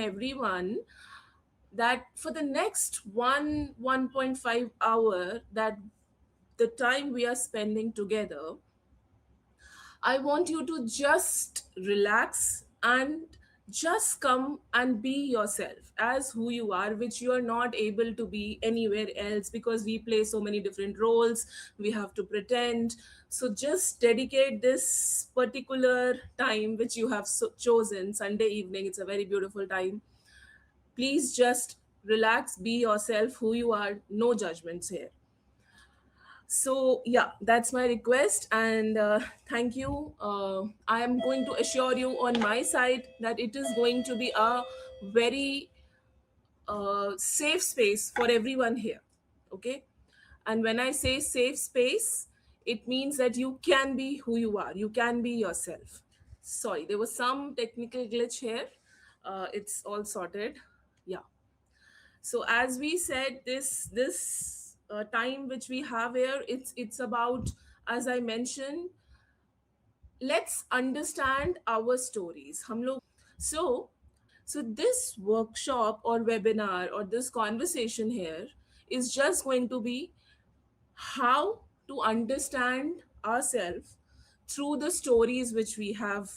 everyone that for the next 1.5 hour, that the time we are spending together, I want you to just relax and just come and be yourself as who you are, which you are not able to be anywhere else because we play so many different roles. We have to pretend. So just dedicate this particular time which you have chosen, Sunday evening. It's a very beautiful time. Please just relax, be yourself, who you are, no judgments here. So yeah, that's my request, and thank you. I am going to assure you on my side that it is going to be a very safe space for everyone here. Okay, and when I say safe space, it means that you can be who you are, you can be yourself. Sorry, there was some technical glitch here. It's all sorted. Yeah. So as we said, this time which we have here, it's about, as I mentioned, let's understand our stories. So this workshop or webinar or this conversation here is just going to be how to understand ourselves through the stories which we have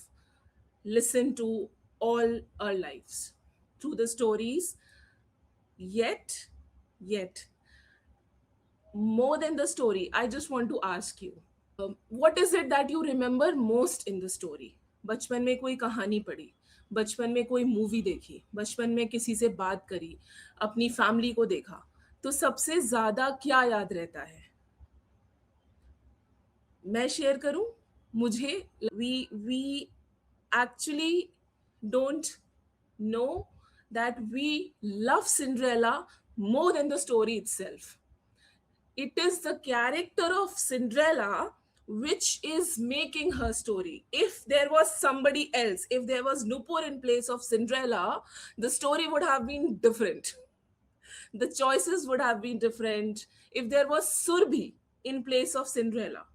listened to all our lives, through the stories. Yet more than the story, I just want to ask you, what is it that you remember most in the story? बचपन में कोई कहानी पढ़ी, बचपन में कोई movie देखी, बचपन में किसी से बात करी, अपनी फैमिली को देखा, तो सबसे ज्यादा क्या याद रहता है? मैं शेयर करूं? मुझे we actually don't know that we love Cinderella more than the story itself. It is the character of Cinderella which is making her story. If there was somebody else, if there was Nupur in place of Cinderella, the story would have been different. The choices would have been different. If there was Surbhi in place of Cinderella,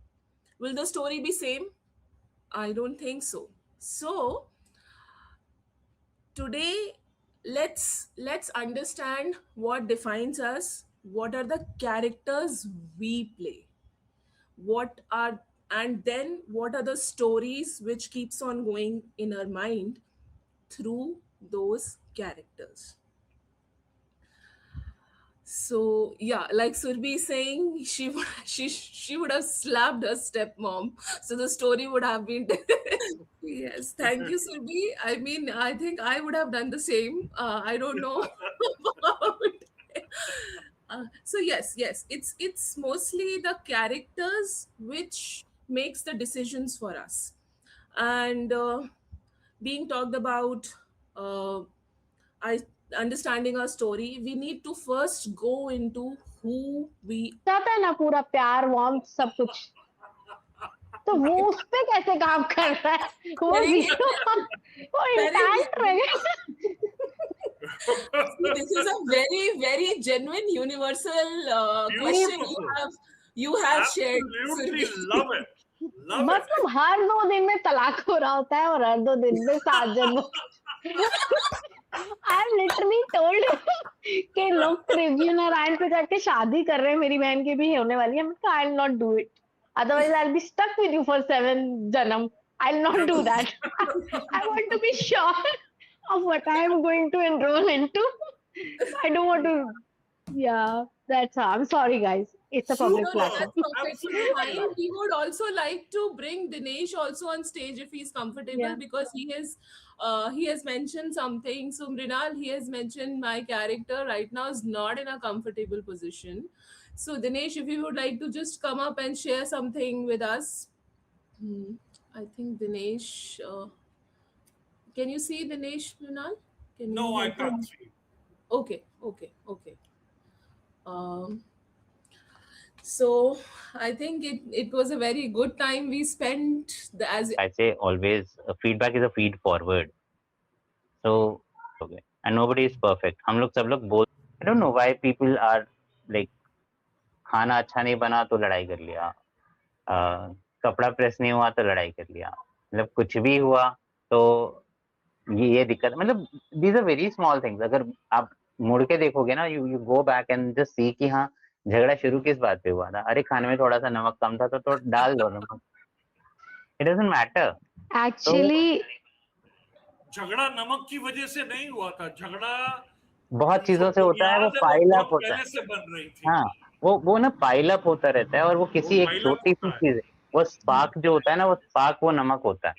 will the story be same? I don't think so. So today, let's understand what defines us, what are the characters we play, what are, and then what are the stories which keeps on going in our mind through those characters. So yeah, like Surbi is saying, she would have slapped her stepmom, so the story would have been yes. Thank you, Surbi. I mean, I think I would have done the same. I don't know about so yes, it's mostly the characters which makes the decisions for us, and being talked about, uh, I understanding our story, we need to first go into who we. जाता है ना पूरा प्यार warm सब कुछ, तो वो उस पे कैसे काम कर रहा है? वो Very, जीरो, वो very, इंटैक्ट रहेगा. see, this is a very genuine universal question Beautiful. you have shared, Absolutely Surbi. love it. Love it. मतलब हर 2 दिन में तलाक हो रहा होता है और हर 2 दिन में 7 जन्म. आई एम लिटरली टोल्ड कि लोग ट्रिब्यून और आयन पे जाके शादी कर रहे हैं, मेरी बहन की भी होने वाली है. I will not do it, otherwise I'll be stuck with you for 7 janam. I'll not do that. I want to be sure of what I am going to enroll into. I don't want to. Yeah, that's all. I'm sorry, guys. It's a No, public no, Super. platform. that's perfectly Absolutely. fine. We would also like to bring Dinesh also on stage if he's comfortable, Yeah. because he has mentioned something. So Mrinal, he has mentioned my character right now is not in a comfortable position. So Dinesh, if you would like to just come up and share something with us. Hmm, I think Dinesh. Can you see Dinesh, Mrinal? Can you No, I help can't him? see. Okay. Um, So I think it was a very good time we spent. The, as I say always, feedback is a feed forward. So, okay. And nobody is perfect. हम लोग सब लोग बोल. I don't know why people are like खाना अच्छा नहीं बना तो लड़ाई कर लिया, कपड़ा प्रेस नहीं हुआ तो लड़ाई कर लिया, मतलब कुछ भी हुआ तो ये दिक्कत, मतलब these are very small things. अगर आप मुड़ के देखोगे ना, you go back and just see कि हाँ झगड़ा शुरू किस बात पे हुआ था। अरे खाने में थोड़ा सा नमक कम था तो डाल दो नमक, इट डजंट मैटर। तो एक्चुअली झगड़ा नमक की वजह से नहीं हुआ था, झगड़ा बहुत जो चीजों से होता है, वो बुनियाद है वो पाइल अप बहुत होता है। पहले से बन रही थी। हाँ, वो ना पाइल अप होता रहता है, और वो किसी एक पाइल अप छोटी सी होता है। चीज है, वो स्पार्क जो होता है ना, वो स्पार्क वो नमक होता है।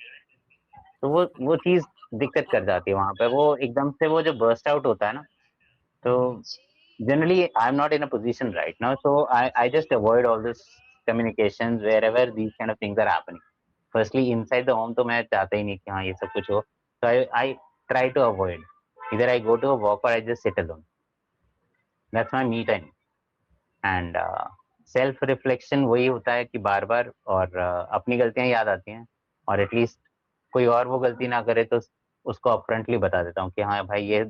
तो वो चीज दिक्कत कर जाती है वहां पे, वो एकदम से वो जो बर्स्ट आउट होता है ना। तो generally I'm not in a position right now, so I just avoid all this communications wherever these kind of things are happening. Firstly, inside the home तो मैं चाहता ही नहीं कि हाँ ये सब कुछ हो, so I try to avoid. Either I go to a walk or I just sit alone. That's my me time. And self reflection वही होता है कि बार बार और अपनी गलतियां याद आती हैं, और एटलीस्ट कोई और वो गलती ना करे तो उसको अपफ्रंटली बता देता हूँ कि हाँ भाई ये